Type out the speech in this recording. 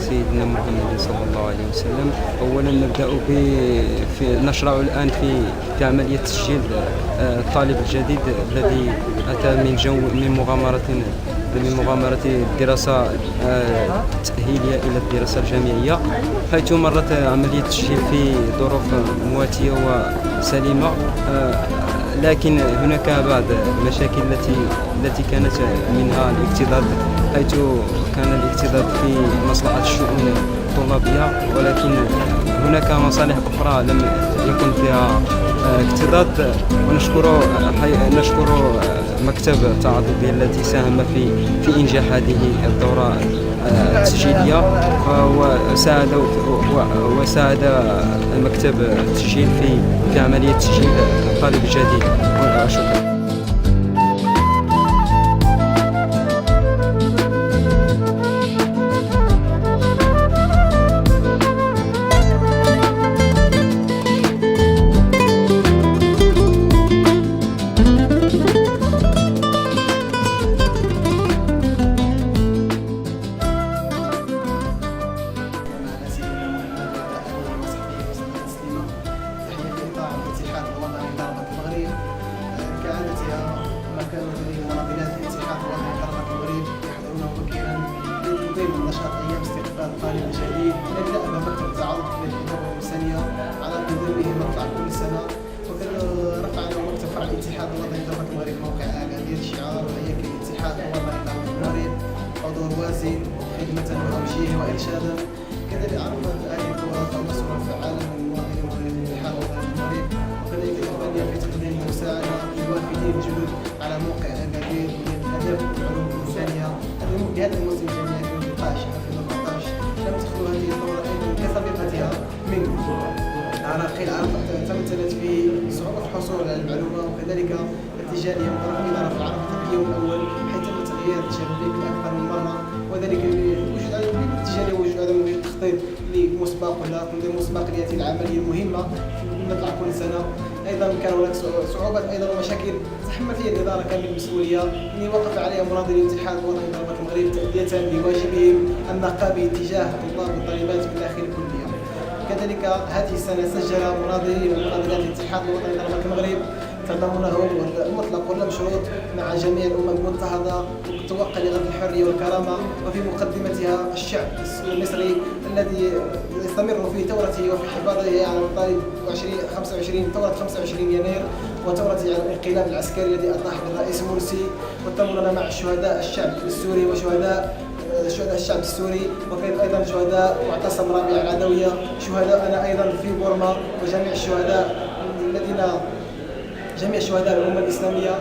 سيدنا محمد صلى الله عليه وسلم. أولا نبدأ نشرع الآن في عملية تسجيل الطالب الجديد الذي أتى من مغامرة الدراسة التأهيلية إلى الدراسة الجامعية، حيث مرت عملية التسجيل في ظروف مواتية وسليمة، لكن هناك بعض المشاكل التي كانت منها الاكتظاظ، حيث كان الاكتظاظ في مصلحة الشؤون الطلابية، ولكن هناك مصالح أخرى لم يكن فيها اكتظاظ. ونشكر مكتب التعاضدية التي ساهم في إنجاح هذه الدورة التسجيلية، وساعد مكتب التسجيل في عملية تسجيل الطالب الجديد. شكرا. كعادتها مكان مناضلات الاتحاد الوطني لطلبة المغرب يحضرون مبكرا لتنظيم نشاط ايام استقبال الطالب الجديد. نبدا بمكتب التعاضد في الاداره الانسانيه على قدمه مطلع كل سنه، وقد رفعنا مكتب فرع الاتحاد الوطني لطلبة المغرب موقع اكادير الشعار وهيكل الاتحاد الوطني لطلبة المغرب حضور وازن خدمه وتوجيه وارشادا. كذلك عرفت هذه الدورات النصر فعالا من مواطني الاتحاد الوطني للمغرب، وكذلك الأغنية في تقديم المساعدة للوافدين الجدد على موقع أكادير للأدب والعلوم الإنسانية. بهذا الموسم الجامعي 2013 لم تخلو هذه الدورة أيضا كسابقتها من عراقيل تمثلت في صعوبة الحصول على المعلومة، وكذلك ارتجالية من طرف الإدارة في العرض في اليوم الأول، حيث تم تغيير الشبابيك أكثر من مرة، وذلك بوجود عدم ارتجالية ووجود عدم تخطيط لمسبق ولا تنظيم مسبق لهذه العملية المهمة نطلع كل سنة. ايضا كان هناك صعوبات ايضا ومشاكل تحمل فيها الاداره كامل المسؤوليه، اللي وقف عليها مناضلي الاتحاد الوطني لطلبة المغرب تاديه لواجبهم النقابي تجاه الطلاب والطالبات من داخل الكليه. كذلك هذه السنه سجل مناضلي ومناضلات الاتحاد الوطني لطلبة المغرب تضامنهم المطلق والمشروط مع جميع الامم المضطهده وتوقع لغد الحريه والكرامه، وفي مقدمتها الشعب المصري الذي يستمر في ثورته وفي حفاظه على مطالب 25 يناير وثورة الانقلاب العسكري الذي أطاح بالرئيس مرسي. وتضامننا مع شهداء الشعب السوري وشهداء الشعب السوري، وكذلك ايضا شهداء معتصم رابعه العدويه، شهداءنا ايضا في بورما، وجميع الشهداء جميع شهداء الامه الاسلاميه.